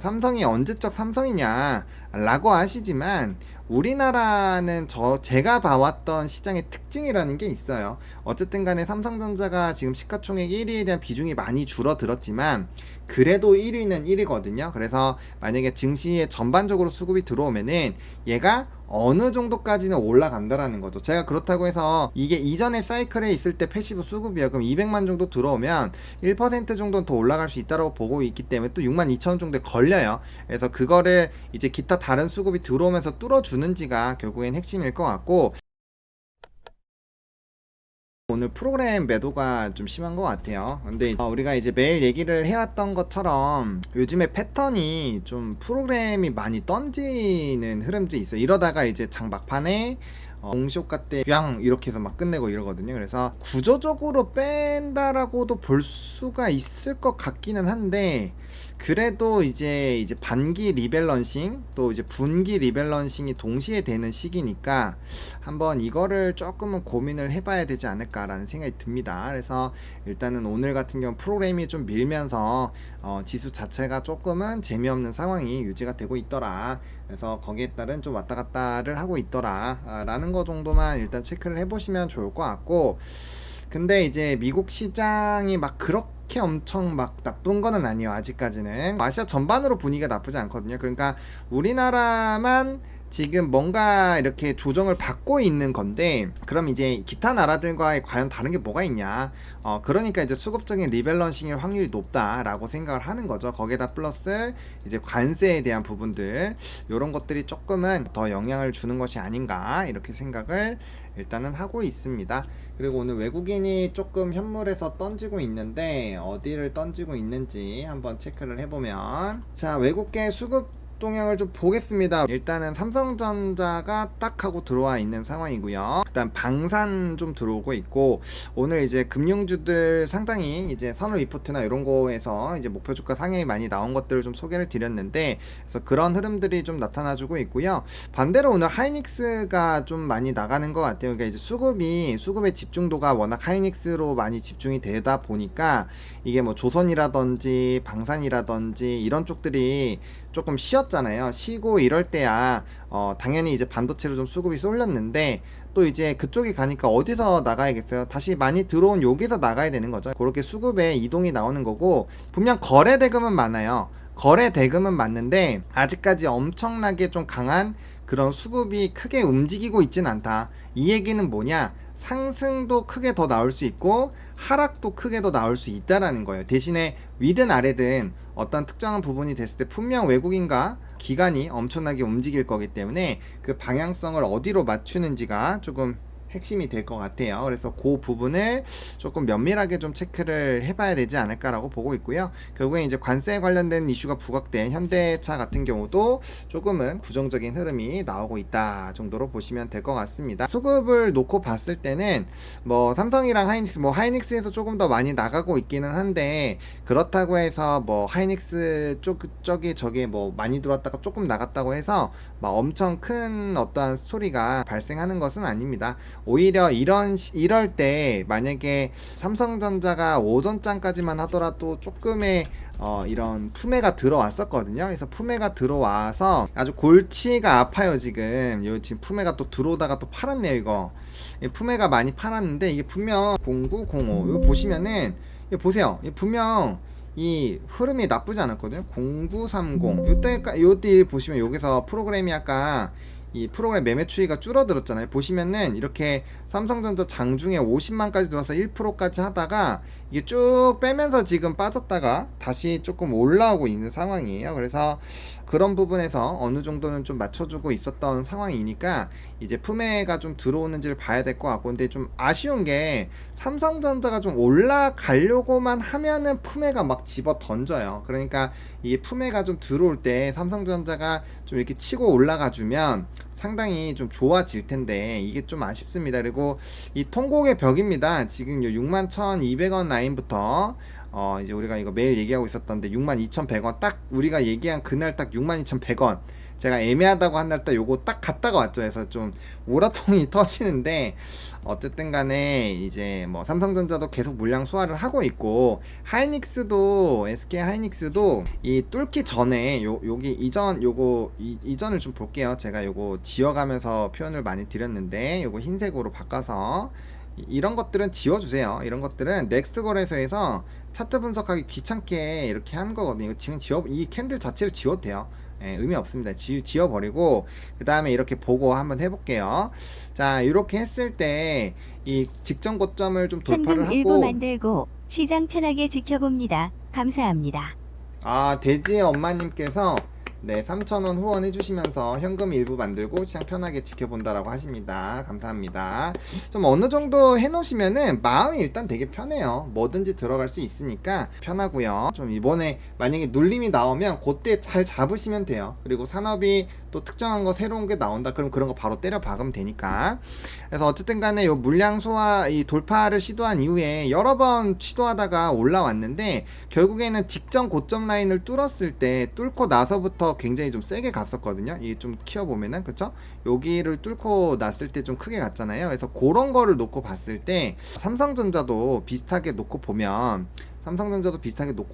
삼성이 언제적 삼성이냐 라고 하시지만, 우리나라는 제가 봐왔던 시장의 특징이라는 게 있어요. 어쨌든 간에 삼성전자가 지금 시가총액 1위에 대한 비중이 많이 줄어들었지만 그래도 1위는 1위거든요. 그래서 만약에 증시에 전반적으로 수급이 들어오면은 얘가 어느 정도까지는 올라간다라는 거죠. 제가 그렇다고 해서 이게 이전의 사이클에 있을 때 패시브 수급이요, 그럼 200만 정도 들어오면 1% 정도는 더 올라갈 수 있다고 보고 있기 때문에 또 6만 2천 정도에 걸려요. 그래서 그거를 이제 기타 다른 수급이 들어오면서 뚫어주는지가 결국엔 핵심일 것 같고, 오늘 프로그램 매도가 좀 심한 것 같아요. 근데 우리가 이제 매일 얘기를 해왔던 것처럼 요즘에 패턴이 좀 프로그램이 많이 던지는 흐름들이 있어요. 이러다가 이제 장 막판에 공시효과 때 양 이렇게 해서 막 끝내고 이러거든요. 그래서 구조적으로 뺀다라고도 볼 수가 있을 것 같기는 한데, 그래도 이제 반기 리밸런싱 또 이제 분기 리밸런싱이 동시에 되는 시기니까 한번 이거를 조금은 고민을 해봐야 되지 않을까라는 생각이 듭니다. 그래서 일단은 오늘 같은 경우 프로그램이 좀 밀면서 지수 자체가 조금은 재미없는 상황이 유지가 되고 있더라. 그래서 거기에 따른 좀 왔다 갔다를 하고 있더라 라는 거 정도만 일단 체크를 해보시면 좋을 것 같고, 근데 이제 미국 시장이 막 그렇게 엄청 막 나쁜 거는 아니에요. 아직까지는 아시아 전반으로 분위기가 나쁘지 않거든요. 그러니까 우리나라만 지금 뭔가 이렇게 조정을 받고 있는 건데, 그럼 이제 기타 나라들과의 과연 다른 게 뭐가 있냐, 그러니까 이제 수급적인 리밸런싱일 확률이 높다라고 생각을 하는 거죠. 거기에다 플러스 이제 관세에 대한 부분들, 이런 것들이 조금은 더 영향을 주는 것이 아닌가 이렇게 생각을 일단은 하고 있습니다. 그리고 오늘 외국인이 조금 현물에서 던지고 있는데 어디를 던지고 있는지 한번 체크를 해보면, 자, 외국계 수급 동향을 좀 보겠습니다. 일단은 삼성전자가 딱 하고 들어와 있는 상황이고요. 일단 방산 좀 들어오고 있고, 오늘 이제 금융주들 상당히 이제 선물 리포트나 이런 거에서 이제 목표 주가 상향이 많이 나온 것들을 좀 소개를 드렸는데, 그래서 그런 흐름들이 좀 나타나주고 있고요. 반대로 오늘 하이닉스가 좀 많이 나가는 것 같아요. 그러니까 이제 수급의 집중도가 워낙 하이닉스로 많이 집중이 되다 보니까 이게 뭐 조선이라든지 방산이라든지 이런 쪽들이 조금 쉬었잖아요. 쉬고 이럴 때야 당연히 이제 반도체로 좀 수급이 쏠렸는데, 또 이제 그쪽이 가니까 어디서 나가야겠어요? 다시 많이 들어온 여기서 나가야 되는 거죠. 그렇게 수급의 이동이 나오는 거고, 분명 거래 대금은 많아요. 거래 대금은 맞는데 아직까지 엄청나게 좀 강한 그런 수급이 크게 움직이고 있진 않다. 이 얘기는 뭐냐? 상승도 크게 더 나올 수 있고 하락도 크게 더 나올 수 있다라는 거예요. 대신에 위든 아래든 어떤 특정한 부분이 됐을 때 분명 외국인과 기관이 엄청나게 움직일 거기 때문에 그 방향성을 어디로 맞추는지가 조금 핵심이 될 것 같아요. 그래서 그 부분을 조금 면밀하게 좀 체크를 해봐야 되지 않을까라고 보고 있고요. 결국에 이제 관세에 관련된 이슈가 부각된 현대차 같은 경우도 조금은 부정적인 흐름이 나오고 있다 정도로 보시면 될 것 같습니다. 수급을 놓고 봤을 때는 뭐 삼성이랑 하이닉스, 뭐 하이닉스에서 조금 더 많이 나가고 있기는 한데, 그렇다고 해서 뭐 하이닉스 저기 뭐 많이 들어왔다가 조금 나갔다고 해서 막 엄청 큰 어떠한 스토리가 발생하는 것은 아닙니다. 오히려 이럴 때 만약에 삼성전자가 오전장까지만 하더라도 조금의 이런 품매가 들어왔었거든요. 그래서 품매가 들어와서 아주 골치가 아파요. 지금 품매가 또 들어오다가 또 팔았네요. 이거 품매가 많이 팔았는데, 이게 분명 0905 이거 보시면은, 이거 보세요. 이거 분명 이 흐름이 나쁘지 않았거든요. 0930 요때 보시면 여기서 프로그램이 아까 이 프로그램 매매 추이가 줄어들었잖아요. 보시면은 이렇게 삼성전자 장중에 50만까지 들어서 1%까지 하다가 이게 쭉 빼면서 지금 빠졌다가 다시 조금 올라오고 있는 상황이에요. 그래서 그런 부분에서 어느 정도는 좀 맞춰주고 있었던 상황이니까 이제 품매가 좀 들어오는지를 봐야 될 것 같고, 근데 좀 아쉬운 게 삼성전자가 좀 올라가려고만 하면은 품매가 막 집어 던져요. 그러니까 이게 품매가 좀 들어올 때 삼성전자가 좀 이렇게 치고 올라가 주면 상당히 좀 좋아질 텐데 이게 좀 아쉽습니다. 그리고 이 통곡의 벽입니다. 지금 61,200원 라인부터 이제 우리가 이거 매일 얘기하고 있었던데 62,100원, 딱 우리가 얘기한 그날 딱 62,100원 제가 애매하다고 한 날 딱 요거 딱 갔다가 왔죠. 그래서 좀 우라통이 터지는데 어쨌든 간에 이제 뭐 삼성전자도 계속 물량 소화를 하고 있고 하이닉스도 SK 하이닉스도 이 뚫기 전에 여기 이전을 좀 볼게요. 제가 요거 지워가면서 표현을 많이 드렸는데 요거 흰색으로 바꿔서 이런 것들은 지워주세요. 이런 것들은 넥스트 거래소에서 차트 분석하기 귀찮게 이렇게 하는 거거든요. 이거 지금 이 캔들 자체를 지워도 돼요. 예, 의미 없습니다. 지워버리고 그 다음에 이렇게 보고 한번 해볼게요. 자, 이렇게 했을 때 이 직전 고점을 좀 돌파를 현금 일부 하고 만들고 시장 편하게 지켜봅니다. 감사합니다. 아, 돼지의 엄마님께서 네, 3,000원 후원해 주시면서 현금 일부 만들고 시장 편하게 지켜본다라고 하십니다. 감사합니다. 좀 어느 정도 해 놓으시면은 마음이 일단 되게 편해요. 뭐든지 들어갈 수 있으니까 편하고요. 좀 이번에 만약에 눌림이 나오면 그때 잘 잡으시면 돼요. 그리고 산업이 또 특정한 거 새로운 게 나온다 그럼 그런 거 바로 때려 박으면 되니까. 그래서 어쨌든 간에 요 물량 소화 이 돌파를 시도한 이후에 여러 번 시도하다가 올라왔는데 결국에는 직전 고점 라인을 뚫었을 때 뚫고 나서부터 굉장히 좀 세게 갔었거든요. 이게 좀 키워보면은 그쵸? 여기를 뚫고 났을 때 좀 크게 갔잖아요. 그래서 그런 거를 놓고 봤을 때 삼성전자도 비슷하게 놓고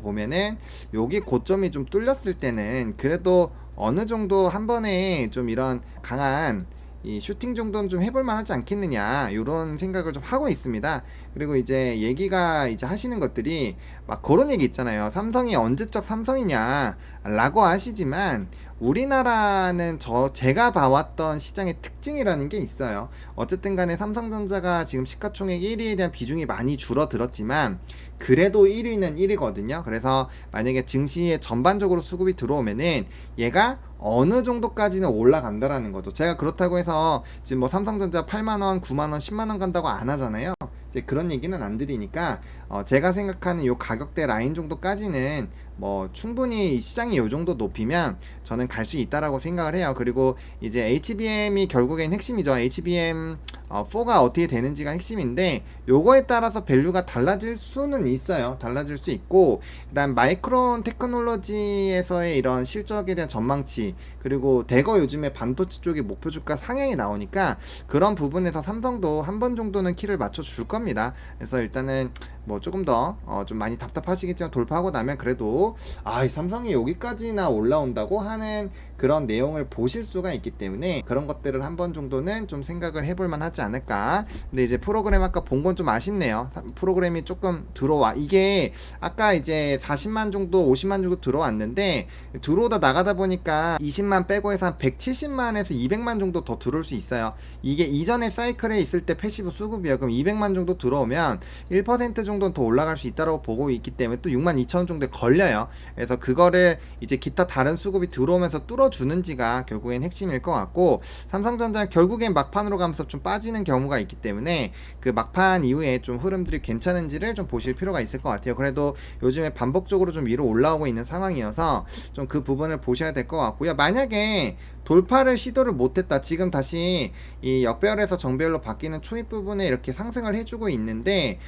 보면 여기 고점이 좀 뚫렸을 때는 그래도 어느 정도 한 번에 좀 이런 강한 이 슈팅 정도는 좀 해볼 만하지 않겠느냐 이런 생각을 좀 하고 있습니다. 그리고 이제 얘기가 이제 하시는 것들이 막 그런 얘기 있잖아요. 삼성이 언제적 삼성이냐 라고 하시지만 우리나라는 제가 봐왔던 시장의 특징이라는 게 있어요. 어쨌든 간에 삼성전자가 지금 시가총액 1위에 대한 비중이 많이 줄어들었지만 그래도 1위는 1위거든요. 그래서 만약에 증시에 전반적으로 수급이 들어오면은 얘가 어느 정도까지는 올라간다라는 거죠. 제가 그렇다고 해서 지금 뭐 삼성전자 8만원, 9만원, 10만원 간다고 안 하잖아요. 이제 그런 얘기는 안 드리니까 제가 생각하는 요 가격대 라인 정도까지는 뭐 충분히 시장이 요 정도 높이면 저는 갈 수 있다라고 생각을 해요. 그리고 이제 HBM이 결국엔 핵심이죠. HBM 4가 어떻게 되는지가 핵심인데 요거에 따라서 밸류가 달라질 수는 있어요. 달라질 수 있고 그다음 마이크론 테크놀로지에서의 이런 실적에 대한 전망치 그리고 대거 요즘에 반도체 쪽에 목표 주가 상향이 나오니까 그런 부분에서 삼성도 한 번 정도는 키를 맞춰 줄 겁니다. 그래서 일단은 뭐 조금 더 좀 많이 답답하시겠지만 돌파하고 나면 그래도 이 삼성이 여기까지나 올라온다고 하는 그런 내용을 보실 수가 있기 때문에 그런 것들을 한 번 정도는 좀 생각을 해볼 만하지 않을까. 근데 이제 프로그램 아까 본 건 좀 아쉽네요. 프로그램이 조금 들어와 이게 아까 이제 40만 정도 50만 정도 들어왔는데 들어오다 나가다 보니까 20만 빼고 해서 한 170만에서 200만 정도 더 들어올 수 있어요. 이게 이전에 사이클에 있을 때 패시브 수급이요. 그럼 200만 정도 들어오면 1% 정도는 더 올라갈 수 있다고 보고 있기 때문에 또 6만 2천 정도에 걸려요. 그래서 그거를 이제 기타 다른 수급이 들어오면서 뚫어주는지가 결국엔 핵심일 것 같고 삼성전자는 결국엔 막판으로 가면서 좀 빠지는 경우가 있기 때문에 그 막판 이후에 좀 흐름들이 괜찮은지를 좀 보실 필요가 있을 것 같아요. 그래도 요즘에 반복적으로 좀 위로 올라오고 있는 상황이어서 좀 그 부분을 보셔야 될 것 같고요. 만약에 돌파를 시도를 못했다. 지금 다시 이 역배열에서 정배열로 바뀌는 초입 부분에 이렇게 상승을 해주고 있는데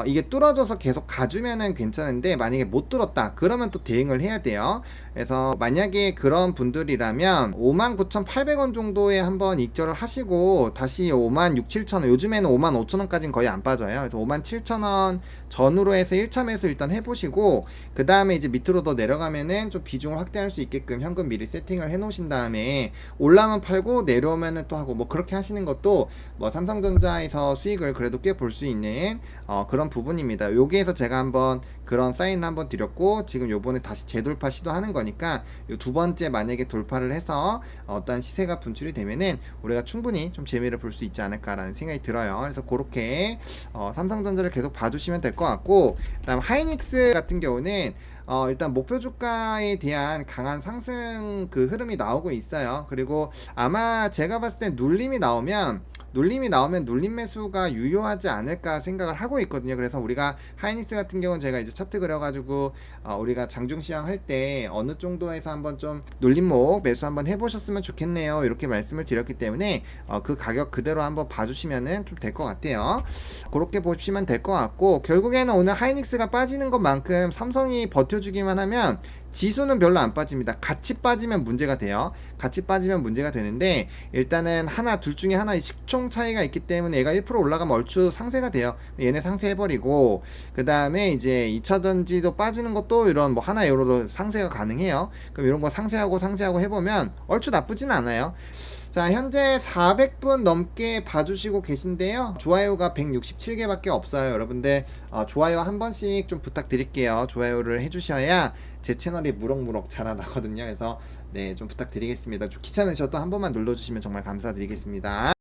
이게 뚫어져서 계속 가주면은 괜찮은데 만약에 못 뚫었다 그러면 또 대응을 해야 돼요. 그래서 만약에 그런 분들이라면 59,800원 정도에 한번 익절을 하시고 다시 56,700원 요즘에는 55,000원까지는 거의 안 빠져요. 그래서 57,000원 전후로 해서 1차 매수 일단 해보시고 그 다음에 이제 밑으로 더 내려가면은 좀 비중을 확대할 수 있게끔 현금 미리 세팅을 해 놓으신 다음에 올라면 팔고 내려오면은 또 하고 뭐 그렇게 하시는 것도 뭐 삼성전자에서 수익을 그래도 꽤 볼 수 있는 그런 부분입니다. 여기에서 제가 한번 그런 사인을 한번 드렸고 지금 요번에 다시 재돌파 시도하는 거니까 요 두 번째 만약에 돌파를 해서 어떤 시세가 분출이 되면은 우리가 충분히 좀 재미를 볼 수 있지 않을까라는 생각이 들어요. 그래서 그렇게 삼성전자를 계속 봐주시면 될 것 같고 그다음 하이닉스 같은 경우는 일단 목표 주가에 대한 강한 상승 그 흐름이 나오고 있어요. 그리고 아마 제가 봤을 때 눌림이 나오면 눌림 매수가 유효하지 않을까 생각을 하고 있거든요. 그래서 우리가 하이닉스 같은 경우는 제가 이제 차트 그려가지고 우리가 장중시황 할 때 어느 정도에서 한번 좀 눌림목 매수 한번 해보셨으면 좋겠네요. 이렇게 말씀을 드렸기 때문에 그 가격 그대로 한번 봐주시면은 좀 될 것 같아요. 그렇게 보시면 될 것 같고 결국에는 오늘 하이닉스가 빠지는 것만큼 삼성이 버텨주기만 하면 지수는 별로 안 빠집니다. 같이 빠지면 문제가 돼요. 같이 빠지면 문제가 되는데 일단은 하나 둘 중에 하나 식총 차이가 있기 때문에 얘가 1% 올라가면 얼추 상쇄가 돼요. 얘네 상쇄해버리고 그 다음에 이제 2차전지도 빠지는 것도 이런 뭐 하나 요로로 상쇄가 가능해요. 그럼 이런 거 상쇄하고 해보면 얼추 나쁘진 않아요. 자, 현재 400분 넘게 봐주시고 계신데요. 좋아요가 167개밖에 없어요. 여러분들 좋아요 한 번씩 좀 부탁드릴게요. 좋아요를 해주셔야 제 채널이 무럭무럭 자라나거든요. 그래서 네, 좀 부탁드리겠습니다. 좀 귀찮으셔도 한 번만 눌러주시면 정말 감사드리겠습니다.